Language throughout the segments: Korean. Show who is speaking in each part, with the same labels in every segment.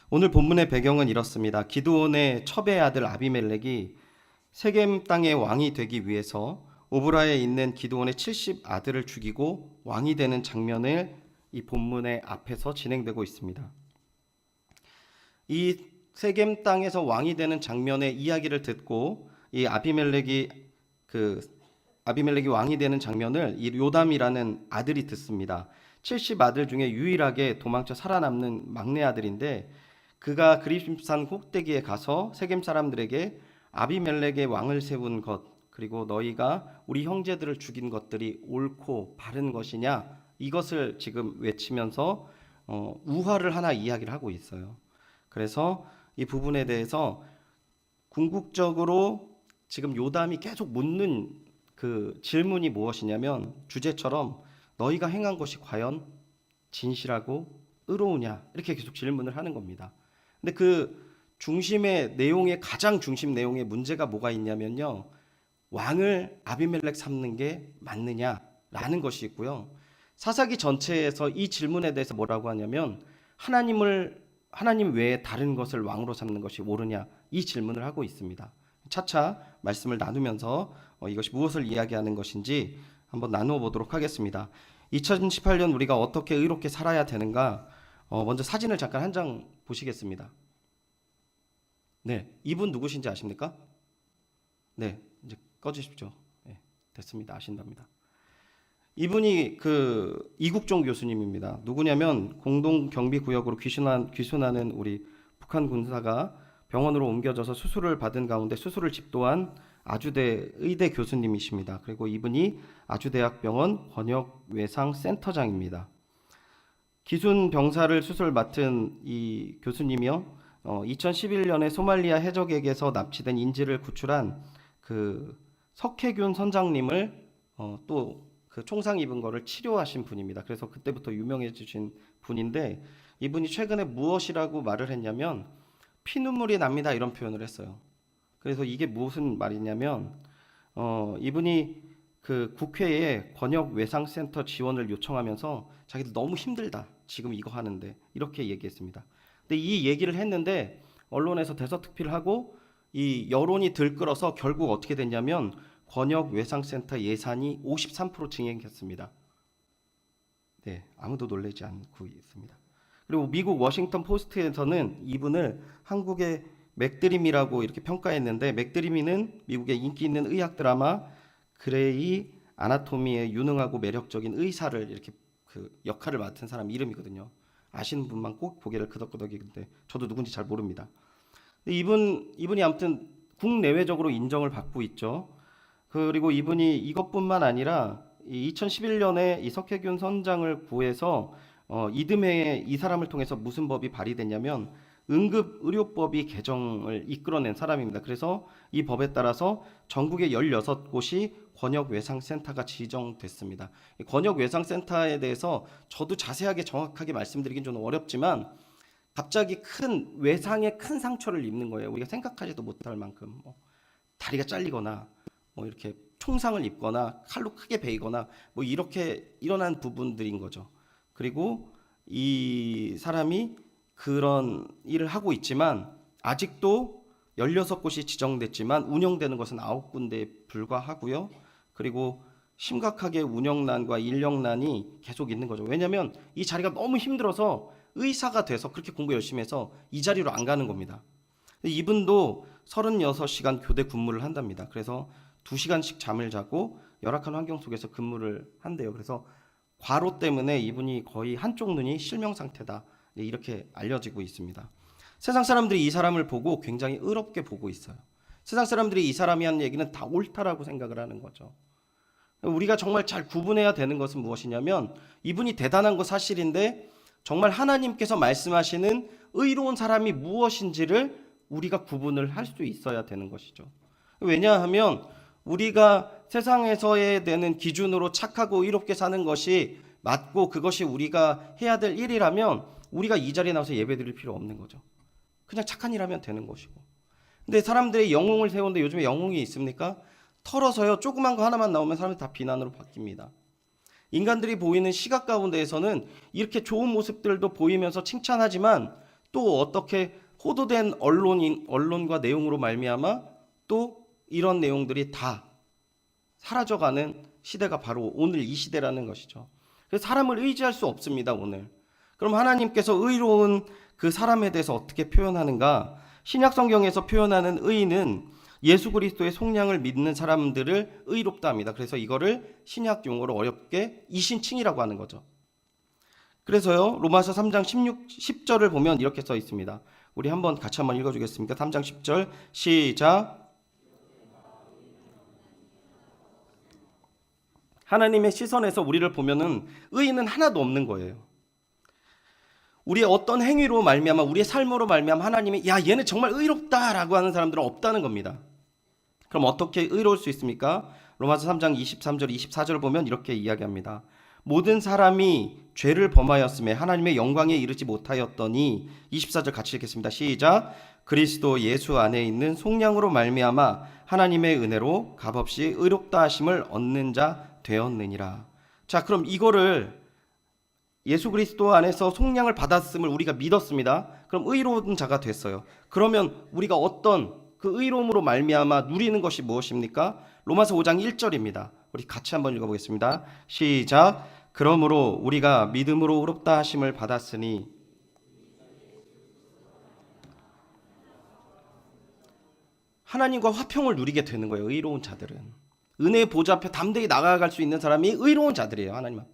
Speaker 1: 오늘 본문의 배경은 이렇습니다. 기드온의 첩의 아들 아비멜렉이 세겜 땅의 왕이 되기 위해서 오브라에 있는 기드온의 70 아들을 죽이고 왕이 되는 장면을 이 본문의 앞에서 진행되고 있습니다. 이 세겜 땅에서 왕이 되는 장면의 이야기를 듣고 이 아비멜렉이 왕이 되는 장면을 이 요담이라는 아들이 듣습니다. 70 아들 중에 유일하게 도망쳐 살아남는 막내 아들인데 그가 그리심산 꼭대기에 가서 세겜 사람들에게 아비멜렉의 왕을 세운 것 그리고 너희가 우리 형제들을 죽인 것들이 옳고 바른 것이냐 이것을 지금 외치면서 우화를 하나 이야기를 하고 있어요. 그래서 이 부분에 대해서 궁극적으로 지금 요담이 계속 묻는 그 질문이 무엇이냐면 주제처럼 너희가 행한 것이 과연 진실하고 의로우냐 이렇게 계속 질문을 하는 겁니다. 근데 그 중심의 내용의 가장 중심 내용의 문제가 뭐가 있냐면요. 왕을 아비멜렉 삼는 게 맞느냐라는 것이 있고요. 사사기 전체에서 이 질문에 대해서 뭐라고 하냐면 하나님 외에 다른 것을 왕으로 삼는 것이 옳으냐 이 질문을 하고 있습니다. 차차 말씀을 나누면서 이것이 무엇을 이야기하는 것인지 한번 나누어 보도록 하겠습니다. 2018년 우리가 어떻게 의롭게 살아야 되는가? 먼저 사진을 잠깐 한 장 보시겠습니다. 네, 이분 누구신지 아십니까? 네, 이제 꺼주십시오. 네, 됐습니다. 아신답니다. 이분이 그 이국종 교수님입니다. 누구냐면 공동경비구역으로 귀순하는 우리 북한 군사가 병원으로 옮겨져서 수술을 받은 가운데 수술을 집도한 아주대 의대 교수님이십니다. 그리고 이분이 아주대학병원 번역외상센터장입니다. 기순 병사를 수술 맡은 이 교수님이요. 2011년에 소말리아 해적에게서 납치된 인질을 구출한 그 석혜균 선장님을 또 그 총상 입은 거를 치료하신 분입니다. 그래서 그때부터 유명해지신 분인데 이분이 최근에 무엇이라고 말을 했냐면 피눈물이 납니다 이런 표현을 했어요. 그래서 이게 무슨 말이냐면 이분이 그 국회에 번역외상센터 지원을 요청하면서 자기들 너무 힘들다 지금 이거 하는데 이렇게 얘기했습니다. 근데 이 얘기를 했는데 언론에서 대서특필을 하고 이 여론이 들끓어서 결국 어떻게 됐냐면 번역외상센터 예산이 53% 증액했습니다. 네, 아무도 놀라지 않고 있습니다. 그리고 미국 워싱턴 포스트에서는 이분을 한국의 맥드림이라고 이렇게 평가했는데 맥드림이는 미국의 인기 있는 의학 드라마 그레이 아나토미에 유능하고 매력적인 의사를 이렇게 그 역할을 맡은 사람 이름이거든요. 아시는 분만 꼭 고개를 끄덕끄덕이는데 저도 누군지 잘 모릅니다. 이분이 아무튼 국내외적으로 인정을 받고 있죠. 그리고 이분이 이것뿐만 아니라 2011년에 이 석혜균 선장을 구해서 이듬해에 이 사람을 통해서 무슨 법이 발의됐냐면 응급의료법이 개정을 이끌어낸 사람입니다. 그래서 이 법에 따라서 전국에 16곳이 권역외상센터가 지정됐습니다. 권역외상센터에 대해서 저도 자세하게 정확하게 말씀드리긴 좀 어렵지만 갑자기 큰 외상에 큰 상처를 입는 거예요. 우리가 생각하지도 못할 만큼 다리가 잘리거나 이렇게 총상을 입거나 칼로 크게 베이거나 이렇게 일어난 부분들인 거죠. 그리고 이 사람이 그런 일을 하고 있지만 아직도 16곳이 지정됐지만 운영되는 것은 9군데에 불과하고요. 그리고 심각하게 운영난과 인력난이 계속 있는 거죠. 왜냐하면 이 자리가 너무 힘들어서 의사가 돼서 그렇게 공부 열심히 해서 이 자리로 안 가는 겁니다. 이분도 36시간 교대 근무를 한답니다. 그래서 2시간씩 잠을 자고 열악한 환경 속에서 근무를 한대요. 그래서 과로 때문에 이분이 거의 한쪽 눈이 실명 상태다. 이렇게 알려지고 있습니다. 세상 사람들이 이 사람을 보고 굉장히 의롭게 보고 있어요. 세상 사람들이 이 사람이 하는 얘기는 다 옳다라고 생각을 하는 거죠. 우리가 정말 잘 구분해야 되는 것은 무엇이냐면 이분이 대단한 거 사실인데 정말 하나님께서 말씀하시는 의로운 사람이 무엇인지를 우리가 구분을 할 수 있어야 되는 것이죠. 왜냐하면 우리가 세상에서의 되는 기준으로 착하고 의롭게 사는 것이 맞고 그것이 우리가 해야 될 일이라면 우리가 이 자리에 나와서 예배드릴 필요 없는 거죠. 그냥 착한 일 하면 되는 것이고. 근데 사람들의 영웅을 세우는데 요즘에 영웅이 있습니까? 털어서요 조그만 거 하나만 나오면 사람들이 다 비난으로 바뀝니다. 인간들이 보이는 시각 가운데에서는 이렇게 좋은 모습들도 보이면서 칭찬하지만 또 어떻게 호도된 언론과 내용으로 말미암아 또 이런 내용들이 다 사라져가는 시대가 바로 오늘 이 시대라는 것이죠. 그래서 사람을 의지할 수 없습니다, 오늘. 그럼 하나님께서 의로운 그 사람에 대해서 어떻게 표현하는가? 신약 성경에서 표현하는 의는 예수 그리스도의 속량을 믿는 사람들을 의롭다 합니다. 그래서 이거를 신약 용어로 어렵게 이신칭이라고 하는 거죠. 그래서요, 로마서 3장 10절을 보면 이렇게 써 있습니다. 우리 같이 한번 읽어주겠습니다. 3장 10절 시작. 하나님의 시선에서 우리를 보면은 의인은 하나도 없는 거예요. 우리의 어떤 행위로 말미암아, 우리의 삶으로 말미암아 하나님이 야, 얘는 정말 의롭다라고 하는 사람들은 없다는 겁니다. 그럼 어떻게 의로울 수 있습니까? 로마서 3장 23절 24절을 보면 이렇게 이야기합니다. 모든 사람이 죄를 범하였음에 하나님의 영광에 이르지 못하였더니 24절 같이 읽겠습니다. 시작. 그리스도 예수 안에 있는 속량으로 말미암아 하나님의 은혜로 값없이 의롭다 하심을 얻는 자 되었느니라. 자, 그럼 이거를 예수 그리스도 안에서 속량을 받았음을 우리가 믿었습니다. 그럼 의로운 자가 됐어요. 그러면 우리가 어떤 그 의로움으로 말미암아 누리는 것이 무엇입니까? 로마서 5장 1절입니다. 우리 같이 한번 읽어보겠습니다. 시작. 그러므로 우리가 믿음으로 의롭다 하심을 받았으니 하나님과 화평을 누리게 되는 거예요. 의로운 자들은 은혜의 보좌 앞에 담대히 나아갈 수 있는 사람이 의로운 자들이에요. 하나님 앞에.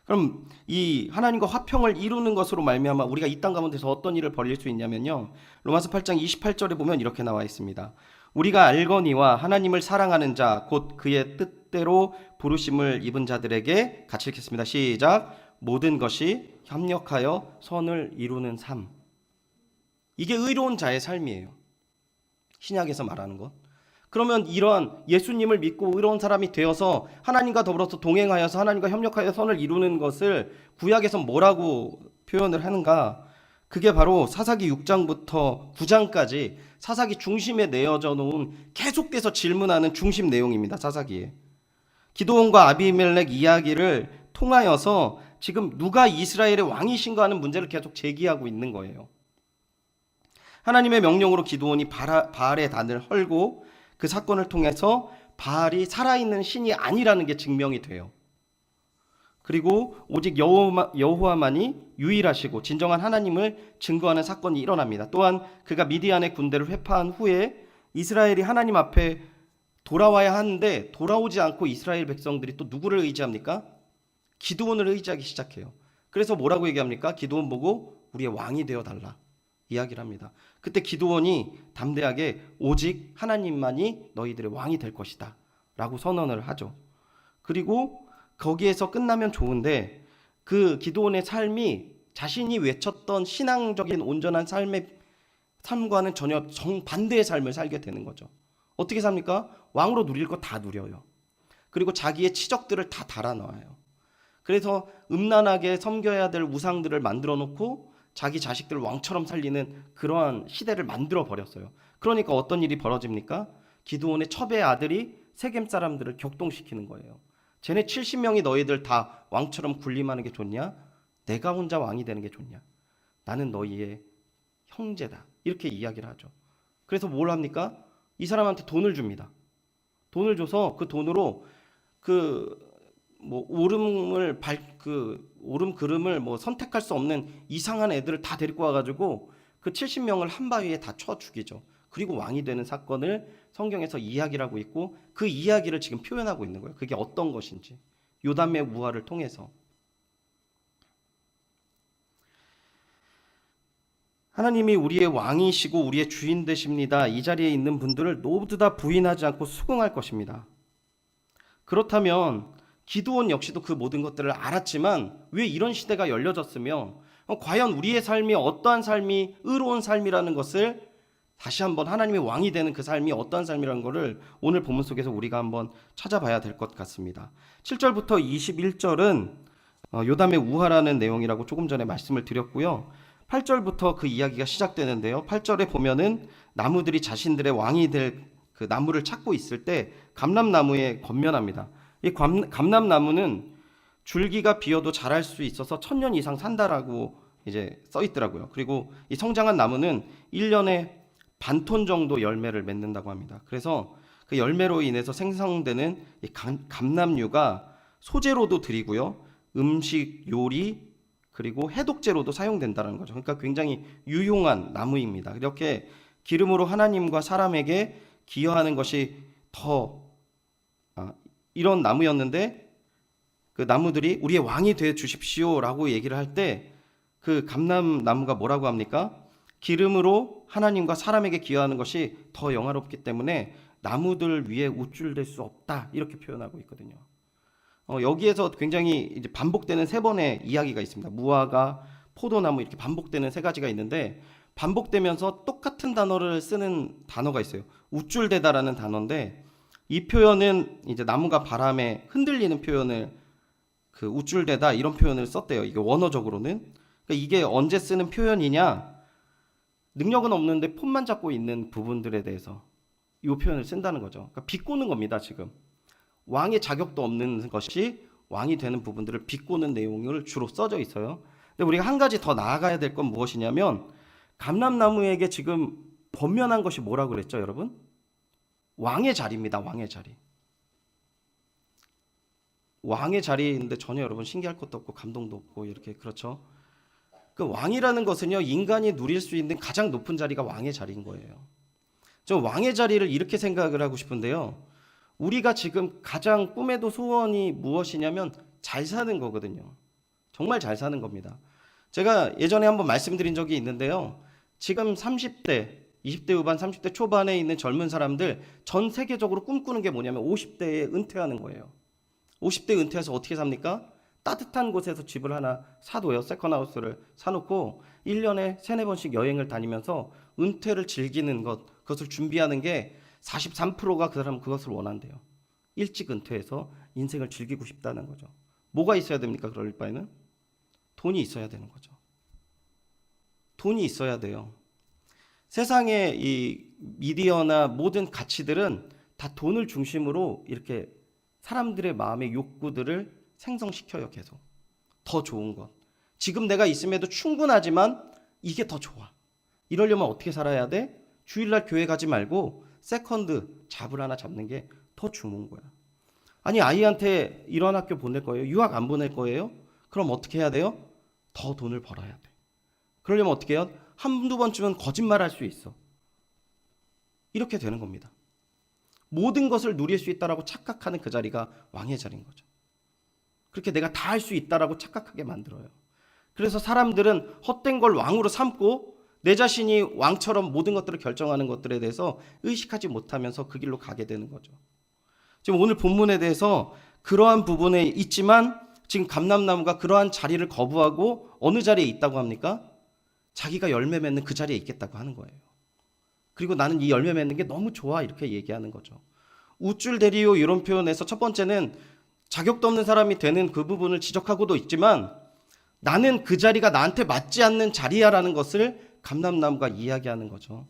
Speaker 1: 그럼 이 하나님과 화평을 이루는 것으로 말미암아 우리가 이 땅 가운데서 어떤 일을 벌일 수 있냐면요, 로마서 8장 28절에 보면 이렇게 나와 있습니다. 우리가 알거니와 하나님을 사랑하는 자 곧 그의 뜻대로 부르심을 입은 자들에게 같이 읽겠습니다. 시작. 모든 것이 협력하여 선을 이루는 삶. 이게 의로운 자의 삶이에요. 신약에서 말하는 것. 그러면 이러한 예수님을 믿고 의로운 사람이 되어서 하나님과 더불어서 동행하여서 하나님과 협력하여 선을 이루는 것을 구약에서 뭐라고 표현을 하는가? 그게 바로 사사기 6장부터 9장까지 사사기 중심에 내어져 놓은 계속돼서 질문하는 중심 내용입니다. 사사기에. 기드온과 아비멜렉 이야기를 통하여서 지금 누가 이스라엘의 왕이신가 하는 문제를 계속 제기하고 있는 거예요. 하나님의 명령으로 기드온이 바알의 단을 헐고 그 사건을 통해서 바알이 살아있는 신이 아니라는 게 증명이 돼요. 그리고 오직 여호와만이 유일하시고 진정한 하나님을 증거하는 사건이 일어납니다. 또한 그가 미디안의 군대를 회파한 후에 이스라엘이 하나님 앞에 돌아와야 하는데 돌아오지 않고 이스라엘 백성들이 또 누구를 의지합니까? 기드온을 의지하기 시작해요. 그래서 뭐라고 얘기합니까? 기드온 보고 우리의 왕이 되어달라 이야기를 합니다. 그때 기드온이 담대하게 오직 하나님만이 너희들의 왕이 될 것이다 라고 선언을 하죠. 그리고 거기에서 끝나면 좋은데 그 기드온의 삶이 자신이 외쳤던 신앙적인 온전한 삶과는 전혀 정반대의 삶을 살게 되는 거죠. 어떻게 삽니까? 왕으로 누릴 거 다 누려요. 그리고 자기의 치적들을 다 달아넣어요. 그래서 음란하게 섬겨야 될 우상들을 만들어 놓고 자기 자식들을 왕처럼 살리는 그러한 시대를 만들어 버렸어요. 그러니까 어떤 일이 벌어집니까? 기드온의 첩의 아들이 세겜 사람들을 격동시키는 거예요. 쟤네 70명이 너희들 다 왕처럼 군림하는 게 좋냐? 내가 혼자 왕이 되는 게 좋냐? 나는 너희의 형제다. 이렇게 이야기를 하죠. 그래서 뭘 합니까? 이 사람한테 돈을 줍니다. 돈을 줘서 그 돈으로 오름 그름을 선택할 수 없는 이상한 애들을 다 데리고 와가지고 그 70명을 한 바위에 다 쳐 죽이죠. 그리고 왕이 되는 사건을 성경에서 이야기를 하고 있고 그 이야기를 지금 표현하고 있는 거예요. 그게 어떤 것인지 요담의 우화를 통해서. 하나님이 우리의 왕이시고 우리의 주인 되십니다. 이 자리에 있는 분들을 모두 다 부인하지 않고 수긍할 것입니다. 그렇다면 기드온 역시도 그 모든 것들을 알았지만 왜 이런 시대가 열려졌으며 과연 우리의 삶이 어떠한 삶이 의로운 삶이라는 것을 다시 한번 하나님의 왕이 되는 그 삶이 어떠한 삶이라는 것을 오늘 본문 속에서 우리가 한번 찾아봐야 될 것 같습니다. 7절부터 21절은 요담의 우화라는 내용이라고 조금 전에 말씀을 드렸고요. 8절부터 그 이야기가 시작되는데요. 8절에 보면은 나무들이 자신들의 왕이 될 그 나무를 찾고 있을 때 감람나무에 건면합니다. 이 감람나무는 줄기가 비어도 자랄 수 있어서 1000년 이상 산다라고 이제 써 있더라고요. 그리고 이 성장한 나무는 1년에 반톤 정도 열매를 맺는다고 합니다. 그래서 그 열매로 인해서 생성되는 이 감람류가 소재로도 드리고요. 음식, 요리, 그리고 해독제로도 사용된다는 거죠. 그러니까 굉장히 유용한 나무입니다. 이렇게 기름으로 하나님과 사람에게 기여하는 것이 더 이런 나무였는데 그 나무들이 우리의 왕이 돼 주십시오라고 얘기를 할 때 그 감람나무가 뭐라고 합니까? 기름으로 하나님과 사람에게 기여하는 것이 더 영화롭기 때문에 나무들 위에 우쭐댈 수 없다 이렇게 표현하고 있거든요. 여기에서 굉장히 이제 반복되는 세 번의 이야기가 있습니다. 무화과, 포도나무 이렇게 반복되는 세 가지가 있는데 반복되면서 똑같은 단어를 쓰는 단어가 있어요. 우쭐대다라는 단어인데 이 표현은 이제 나무가 바람에 흔들리는 표현을 그 우쭐대다 이런 표현을 썼대요. 이게 원어적으로는. 그러니까 이게 언제 쓰는 표현이냐? 능력은 없는데 폰만 잡고 있는 부분들에 대해서 이 표현을 쓴다는 거죠. 그러니까 비꼬는 겁니다, 지금. 왕의 자격도 없는 것이 왕이 되는 부분들을 비꼬는 내용을 주로 써져 있어요. 근데 우리가 한 가지 더 나아가야 될 건 무엇이냐면 감람나무에게 지금 번면한 것이 뭐라고 그랬죠, 여러분? 왕의 자리입니다. 왕의 자리. 왕의 자리인데 전혀 여러분 신기할 것도 없고 감동도 없고 이렇게 그렇죠. 그 왕이라는 것은요 인간이 누릴 수 있는 가장 높은 자리가 왕의 자리인 거예요. 저 왕의 자리를 이렇게 생각을 하고 싶은데요. 우리가 지금 가장 꿈에도 소원이 무엇이냐면 잘 사는 거거든요. 정말 잘 사는 겁니다. 제가 예전에 한번 말씀드린 적이 있는데요. 지금 30대, 20대 후반, 30대 초반에 있는 젊은 사람들 전 세계적으로 꿈꾸는 게 뭐냐면 50대에 은퇴하는 거예요. 50대 은퇴해서 어떻게 삽니까? 따뜻한 곳에서 집을 하나 사둬요. 세컨하우스를 사놓고 1년에 3-4번씩 여행을 다니면서 은퇴를 즐기는 것, 그것을 준비하는 게 43%가 그 사람은 그것을 원한대요. 일찍 은퇴해서 인생을 즐기고 싶다는 거죠. 뭐가 있어야 됩니까? 그럴 바에는 돈이 있어야 되는 거죠. 돈이 있어야 돼요. 세상의 이 미디어나 모든 가치들은 다 돈을 중심으로 이렇게 사람들의 마음의 욕구들을 생성시켜요. 계속 더 좋은 것, 지금 내가 있음에도 충분하지만 이게 더 좋아. 이러려면 어떻게 살아야 돼? 주일날 교회 가지 말고 세컨드 잡을 하나 잡는 게 더 좋은 거야. 아니 아이한테 이런 학교 보낼 거예요? 유학 안 보낼 거예요? 그럼 어떻게 해야 돼요? 더 돈을 벌어야 돼. 그러려면 어떻게 해요? 한두 번쯤은 거짓말할 수 있어. 이렇게 되는 겁니다. 모든 것을 누릴 수 있다라고 착각하는 그 자리가 왕의 자리인 거죠. 그렇게 내가 다 할 수 있다라고 착각하게 만들어요. 그래서 사람들은 헛된 걸 왕으로 삼고 내 자신이 왕처럼 모든 것들을 결정하는 것들에 대해서 의식하지 못하면서 그 길로 가게 되는 거죠. 지금 오늘 본문에 대해서 그러한 부분에 있지만 지금 감람나무가 그러한 자리를 거부하고 어느 자리에 있다고 합니까? 자기가 열매 맺는 그 자리에 있겠다고 하는 거예요. 그리고 나는 이 열매 맺는 게 너무 좋아 이렇게 얘기하는 거죠. 우쭐대리요 이런 표현에서 첫 번째는 자격도 없는 사람이 되는 그 부분을 지적하고도 있지만 나는 그 자리가 나한테 맞지 않는 자리야라는 것을 감람나무가 이야기하는 거죠.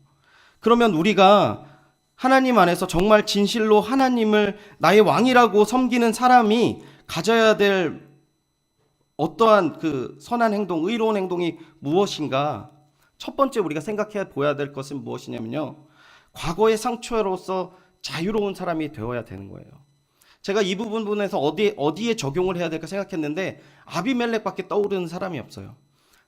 Speaker 1: 그러면 우리가 하나님 안에서 정말 진실로 하나님을 나의 왕이라고 섬기는 사람이 가져야 될 어떠한 그 선한 행동, 의로운 행동이 무엇인가? 첫 번째 우리가 생각해 보아야 될 것은 무엇이냐면요. 과거의 상처로서 자유로운 사람이 되어야 되는 거예요. 제가 이 부분에서 어디에 적용을 해야 될까 생각했는데 아비멜렉밖에 떠오르는 사람이 없어요.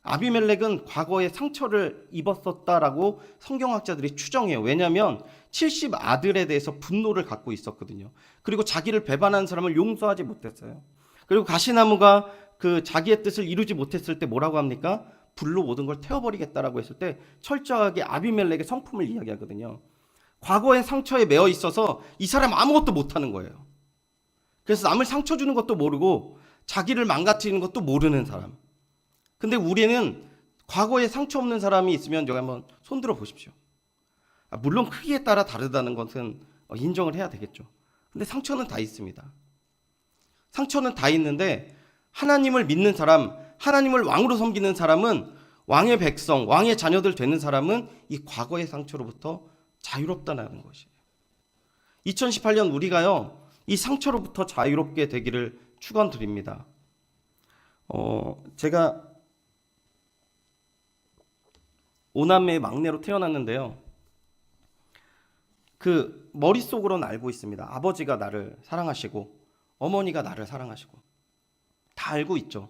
Speaker 1: 아비멜렉은 과거에 상처를 입었었다라고 성경학자들이 추정해요. 왜냐하면 70 아들에 대해서 분노를 갖고 있었거든요. 그리고 자기를 배반한 사람을 용서하지 못했어요. 그리고 가시나무가 그 자기의 뜻을 이루지 못했을 때 뭐라고 합니까? 불로 모든 걸 태워버리겠다라고 했을 때 철저하게 아비멜렉의 성품을 이야기하거든요. 과거의 상처에 매여 있어서 이 사람 아무것도 못하는 거예요. 그래서 남을 상처 주는 것도 모르고 자기를 망가뜨리는 것도 모르는 사람. 근데 우리는 과거에 상처 없는 사람이 있으면 여기 한번 손들어 보십시오. 물론 크기에 따라 다르다는 것은 인정을 해야 되겠죠. 근데 상처는 다 있습니다. 상처는 다 있는데 하나님을 믿는 사람, 하나님을 왕으로 섬기는 사람은 왕의 백성, 왕의 자녀들 되는 사람은 이 과거의 상처로부터 자유롭다는 것이에요. 2018년 우리가요, 이 상처로부터 자유롭게 되기를 축원드립니다. 제가 오남매의 막내로 태어났는데요. 그 머릿속으로는 알고 있습니다. 아버지가 나를 사랑하시고 어머니가 나를 사랑하시고 다 알고 있죠.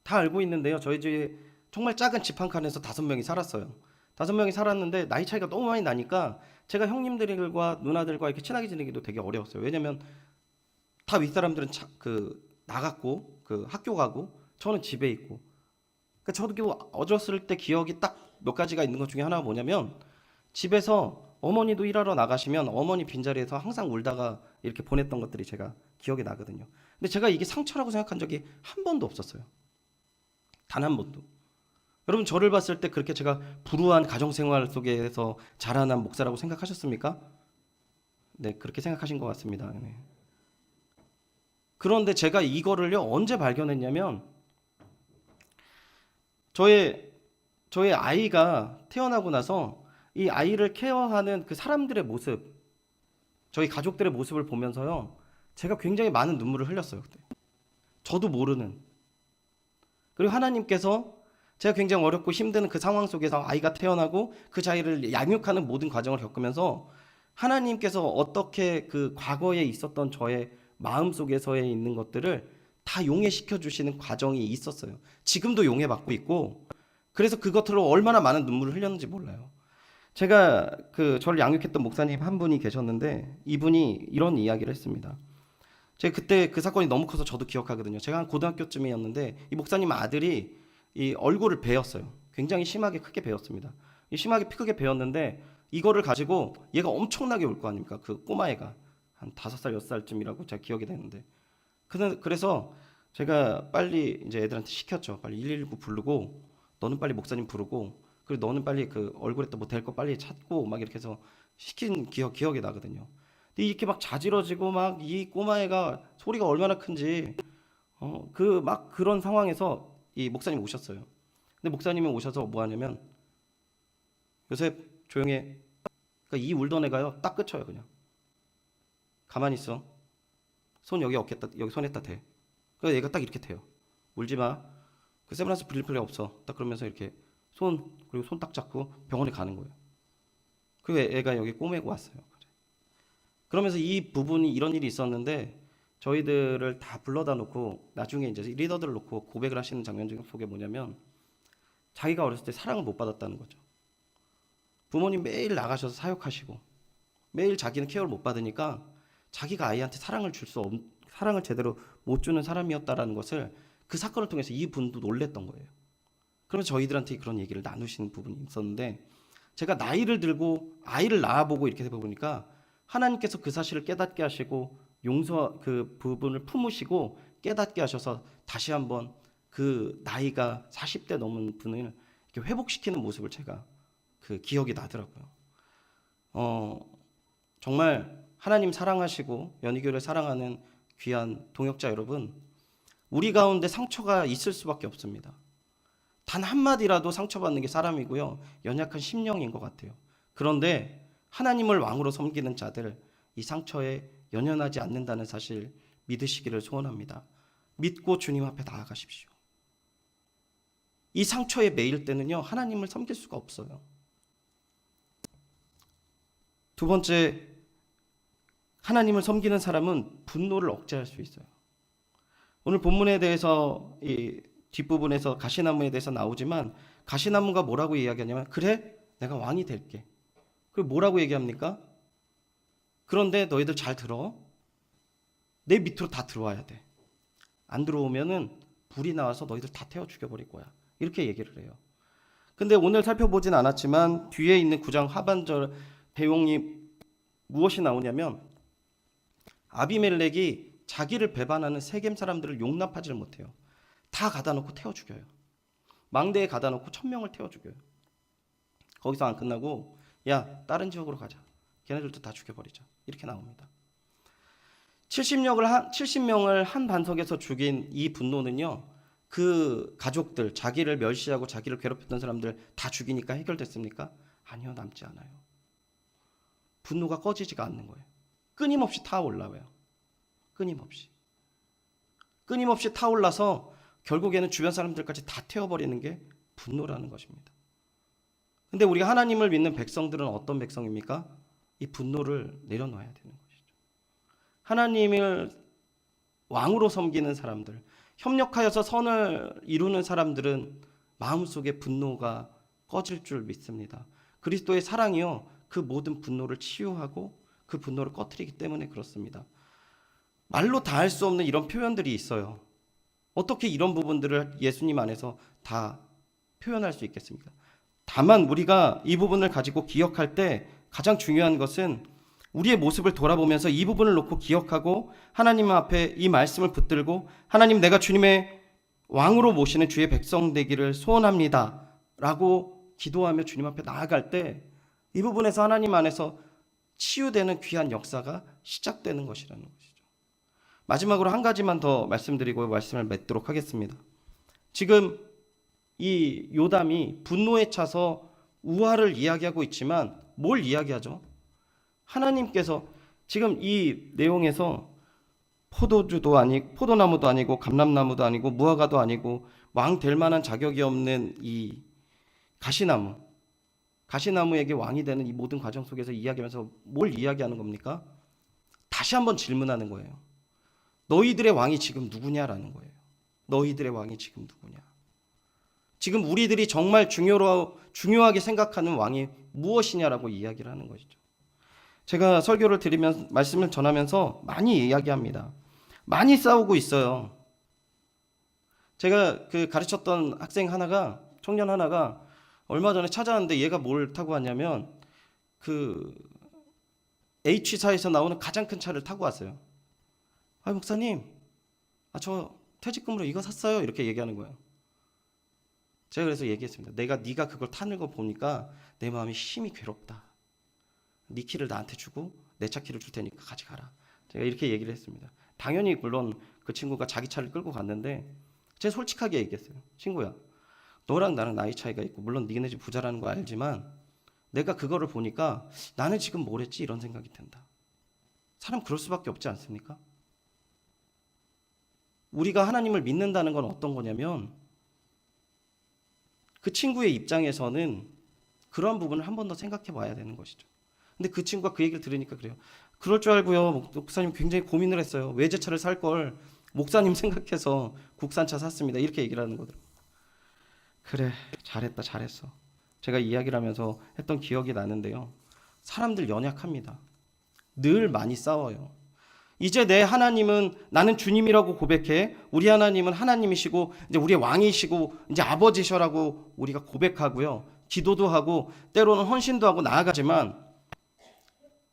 Speaker 1: 다 알고 있는데요. 저희 집에 정말 작은 집 한 칸에서 5명이 살았어요. 5명이 살았는데 나이 차이가 너무 많이 나니까 제가 형님들과 누나들과 이렇게 친하게 지내기도 되게 어려웠어요. 왜냐면 다 윗사람들은 나갔고 그 학교 가고 저는 집에 있고. 그러니까 저도 어렸을 때 기억이 딱 몇 가지가 있는 것 중에 하나가 뭐냐면 집에서 어머니도 일하러 나가시면 어머니 빈자리에서 항상 울다가 이렇게 보냈던 것들이 제가 기억이 나거든요. 근데 제가 이게 상처라고 생각한 적이 한 번도 없었어요. 단 한 번도. 여러분 저를 봤을 때 그렇게 제가 불우한 가정생활 속에서 자라난 목사라고 생각하셨습니까? 네, 그렇게 생각하신 것 같습니다. 네. 그런데 제가 이거를요 언제 발견했냐면 저의 아이가 태어나고 나서 이 아이를 케어하는 그 사람들의 모습, 저희 가족들의 모습을 보면서요 제가 굉장히 많은 눈물을 흘렸어요. 그때. 저도 모르는. 그리고 하나님께서 제가 굉장히 어렵고 힘든 그 상황 속에서 아이가 태어나고 그 자기를 양육하는 모든 과정을 겪으면서 하나님께서 어떻게 그 과거에 있었던 저의 마음 속에서에 있는 것들을 다 용해시켜 주시는 과정이 있었어요. 지금도 용해받고 있고 그래서 그것으로 얼마나 많은 눈물을 흘렸는지 몰라요. 제가 그 저를 양육했던 목사님 한 분이 계셨는데 이분이 이런 이야기를 했습니다. 제가 그때 그 사건이 너무 커서 저도 기억하거든요. 제가 한 고등학교쯤이었는데 이 목사님 아들이 이 얼굴을 베었어요. 굉장히 심하게 크게 베었습니다. 심하게 크게 베었는데 이거를 가지고 얘가 엄청나게 울 거 아닙니까? 그 꼬마애가 한 5살, 6살쯤이라고 제가 기억이 되는데 그래서 제가 빨리 이제 애들한테 시켰죠. 빨리 119 부르고 너는 빨리 목사님 부르고 그리고 너는 빨리 그 얼굴에 또 뭐 될 거 빨리 찾고 막 이렇게 해서 시킨 기억이 나거든요. 근데 이렇게 막 자지러지고 막 이 꼬마애가 소리가 얼마나 큰지 그 막 그런 상황에서 이 목사님 오셨어요. 근데 목사님이 오셔서 뭐 하냐면 요셉 조용히 해. 그러니까 이 울던 애가요 딱 그쳐요 그냥. 가만히 있어. 손 여기 어깨다 여기 손에다 대. 그러니까 얘가 딱 이렇게 돼요. 울지 마. 그 세브란스 빌릴 필요 없어. 딱 그러면서 이렇게 그리고 손 딱 잡고 병원에 가는 거예요. 그리고 애가 여기 꼬매고 왔어요. 그러면서 이 부분이 이런 일이 있었는데 저희들을 다 불러다 놓고 나중에 이제 리더들을 놓고 고백을 하시는 장면 속에 뭐냐면 자기가 어렸을 때 사랑을 못 받았다는 거죠. 부모님 매일 나가셔서 사역하시고 매일 자기는 케어를 못 받으니까 자기가 아이한테 사랑을 제대로 못 주는 사람이었다라는 것을 그 사건을 통해서 이 분도 놀랬던 거예요. 그러면서 저희들한테 그런 얘기를 나누시는 부분이 있었는데 제가 나이를 들고 아이를 낳아보고 이렇게 해보니까 하나님께서 그 사실을 깨닫게 하시고 그 부분을 품으시고 깨닫게 하셔서 다시 한번 그 나이가 40대 넘은 분을 이렇게 회복시키는 모습을 제가 그 기억이 나더라고요. 정말 하나님 사랑하시고 연희교를 사랑하는 귀한 동역자 여러분, 우리 가운데 상처가 있을 수밖에 없습니다. 단 한마디라도 상처받는 게 사람이고요. 연약한 심령인 것 같아요. 그런데 하나님을 왕으로 섬기는 자들, 이 상처에 연연하지 않는다는 사실 믿으시기를 소원합니다. 믿고 주님 앞에 나아가십시오. 이 상처에 매일 때는요, 하나님을 섬길 수가 없어요. 두 번째, 하나님을 섬기는 사람은 분노를 억제할 수 있어요. 오늘 본문에 대해서 이 뒷부분에서 가시나무에 대해서 나오지만 가시나무가 뭐라고 이야기하냐면 그래 내가 왕이 될게. 그리고 뭐라고 얘기합니까? 그런데 너희들 잘 들어. 내 밑으로 다 들어와야 돼. 안 들어오면은 불이 나와서 너희들 다 태워 죽여버릴 거야. 이렇게 얘기를 해요. 근데 오늘 살펴보진 않았지만 뒤에 있는 9장 하반절 내용이 무엇이 나오냐면 아비멜렉이 자기를 배반하는 세겜 사람들을 용납하지 못해요. 다 가다 놓고 태워 죽여요. 망대에 가다 놓고 1000명을 태워 죽여요. 거기서 안 끝나고 야 다른 지역으로 가자. 걔네들도 다 죽여버리자. 이렇게 나옵니다. 70명을 한 반석에서 죽인 이 분노는요. 그 가족들, 자기를 멸시하고 자기를 괴롭혔던 사람들 다 죽이니까 해결됐습니까? 아니요, 남지 않아요. 분노가 꺼지지가 않는 거예요. 끊임없이 타올라요. 끊임없이 타올라서 결국에는 주변 사람들까지 다 태워버리는 게 분노라는 것입니다. 근데 우리가 하나님을 믿는 백성들은 어떤 백성입니까? 이 분노를 내려놓아야 되는 것이죠. 하나님을 왕으로 섬기는 사람들, 협력하여서 선을 이루는 사람들은 마음속에 분노가 꺼질 줄 믿습니다. 그리스도의 사랑이요, 그 모든 분노를 치유하고 그 분노를 꺼뜨리기 때문에 그렇습니다. 말로 다 할 수 없는 이런 표현들이 있어요. 어떻게 이런 부분들을 예수님 안에서 다 표현할 수 있겠습니까? 다만 우리가 이 부분을 가지고 기억할 때 가장 중요한 것은 우리의 모습을 돌아보면서 이 부분을 놓고 기억하고 하나님 앞에 이 말씀을 붙들고 하나님, 내가 주님의 왕으로 모시는 주의 백성 되기를 소원합니다 라고 기도하며 주님 앞에 나아갈 때 이 부분에서 하나님 안에서 치유되는 귀한 역사가 시작되는 것이라는 것이죠. 마지막으로 한 가지만 더 말씀드리고 말씀을 맺도록 하겠습니다. 지금 이 요담이 분노에 차서 우화를 이야기하고 있지만 뭘 이야기하죠? 하나님께서 지금 이 내용에서 포도주도 아니고 포도나무도 아니고 감람나무도 아니고 무화과도 아니고 왕 될 만한 자격이 없는 이 가시나무에게 왕이 되는 이 모든 과정 속에서 이야기하면서 뭘 이야기하는 겁니까? 다시 한번 질문하는 거예요. 너희들의 왕이 지금 누구냐라는 거예요. 너희들의 왕이 지금 누구냐? 지금 우리들이 정말 중요하게 생각하는 왕이 무엇이냐라고 이야기를 하는 것이죠. 제가 설교를 드리면서 말씀을 전하면서 많이 이야기합니다. 많이 싸우고 있어요. 제가 그 가르쳤던 청년 하나가 얼마 전에 찾아왔는데 얘가 뭘 타고 왔냐면 그 H사에서 나오는 가장 큰 차를 타고 왔어요. 아, 목사님, 저 퇴직금으로 이거 샀어요. 이렇게 얘기하는 거예요. 제가 그래서 얘기했습니다. 네가 그걸 타는 거 보니까 내 마음이 심히 괴롭다. 네 키를 나한테 주고 내 차 키를 줄 테니까 가져가라. 제가 이렇게 얘기를 했습니다. 당연히 물론 그 친구가 자기 차를 끌고 갔는데 제가 솔직하게 얘기했어요. 친구야, 너랑 나랑 나이 차이가 있고 물론 니네 집 부자라는 거 알지만 내가 그거를 보니까 나는 지금 뭘 했지 이런 생각이 든다. 사람 그럴 수밖에 없지 않습니까? 우리가 하나님을 믿는다는 건 어떤 거냐면 그 친구의 입장에서는 그런 부분을 한 번 더 생각해 봐야 되는 것이죠. 근데 그 친구가 그 얘기를 들으니까 그래요. 그럴 줄 알고요, 목사님 굉장히 고민을 했어요. 외제차를 살 걸 목사님 생각해서 국산차 샀습니다. 이렇게 얘기를 하는 거더라고요. 그래, 잘했어. 제가 이야기를 하면서 했던 기억이 나는데요. 사람들 연약합니다. 늘 많이 싸워요. 이제 내 하나님은 나는 주님이라고 고백해. 우리 하나님은 하나님이시고 이제 우리의 왕이시고 이제 아버지셔라고 우리가 고백하고요. 기도도 하고 때로는 헌신도 하고 나아가지만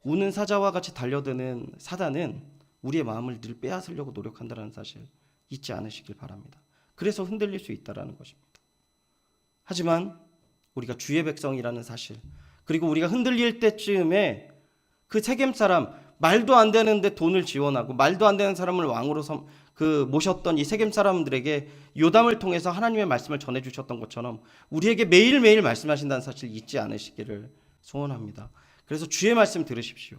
Speaker 1: 우는 사자와 같이 달려드는 사단은 우리의 마음을 늘 빼앗으려고 노력한다는 사실 잊지 않으시길 바랍니다. 그래서 흔들릴 수 있다는 것입니다. 하지만 우리가 주의 백성이라는 사실, 그리고 우리가 흔들릴 때쯤에 그 세겜 사람, 말도 안 되는데 돈을 지원하고 말도 안 되는 사람을 왕으로 모셨던 이 세겜 사람들에게 요담을 통해서 하나님의 말씀을 전해주셨던 것처럼 우리에게 매일매일 말씀하신다는 사실 잊지 않으시기를 소원합니다. 그래서 주의 말씀 들으십시오.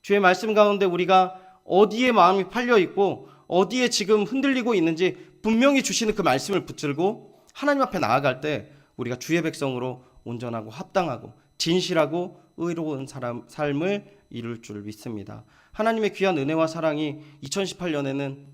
Speaker 1: 주의 말씀 가운데 우리가 어디에 마음이 팔려 있고 어디에 지금 흔들리고 있는지 분명히 주시는 그 말씀을 붙들고 하나님 앞에 나아갈 때 우리가 주의 백성으로 온전하고 합당하고 진실하고 의로운 삶을 이룰 줄 믿습니다. 하나님의 귀한 은혜와 사랑이 2018년에는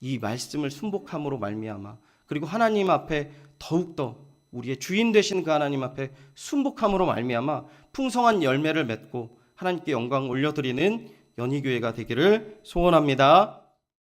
Speaker 1: 이 말씀을 순복함으로 말미암아 그리고 하나님 앞에 더욱더 우리의 주인 되신 그 하나님 앞에 순복함으로 말미암아 풍성한 열매를 맺고 하나님께 영광 올려드리는 연희교회가 되기를 소원합니다.